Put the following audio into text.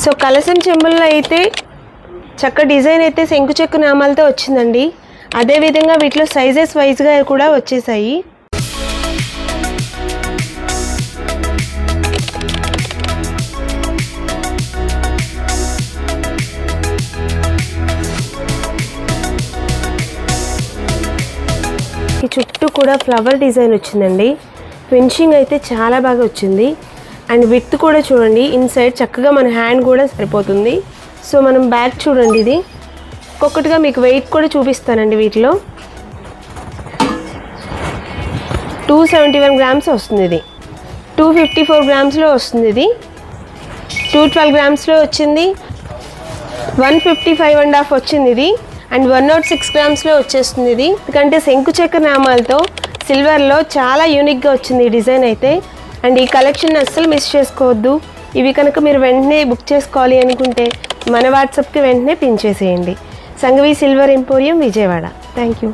So కలసం చెంబుల్లో అయితే చక్క డిజైన్ అయితే శంకు చెక్కు నామాలతో వచ్చిందండి. అదేవిధంగా వీటిలో సైజెస్ వైజ్గా కూడా వచ్చేసాయి. ఈ చుట్టూ కూడా ఫ్లవర్ డిజైన్ వచ్చిందండి. ఫినిషింగ్ అయితే చాలా బాగా వచ్చింది. అండ్ విడ్త్ కూడా చూడండి, ఇన్సైడ్ చక్కగా మన హ్యాండ్ కూడా సరిపోతుంది. సో మనం బ్యాక్ చూడండి, ఇది ఒక్కొక్కటిగా మీకు వెయిట్ కూడా చూపిస్తానండి. వీటిలో 271 గ్రామ్స్ వస్తుంది, ఇది 254 గ్రామ్స్లో వస్తుంది, ఇది 212 గ్రామ్స్లో వచ్చింది, 155.5 వచ్చింది ఇది, అండ్ 106 గ్రామ్స్లో వచ్చేస్తుంది ఇది. ఎందుకంటే శంకు చక్ర నామాలతో సిల్వర్లో చాలా యూనిక్గా వచ్చింది ఈ డిజైన్ అయితే. అండ్ ఈ కలెక్షన్ అస్సలు మిస్ చేసుకోవద్దు. ఇవి కనుక మీరు వెంటనే బుక్ చేసుకోవాలి అనుకుంటే మన వాట్సాప్కి వెంటనే పిన్ చేసేయండి. Sanghavi silver emporium, Vijayawada. Thank you.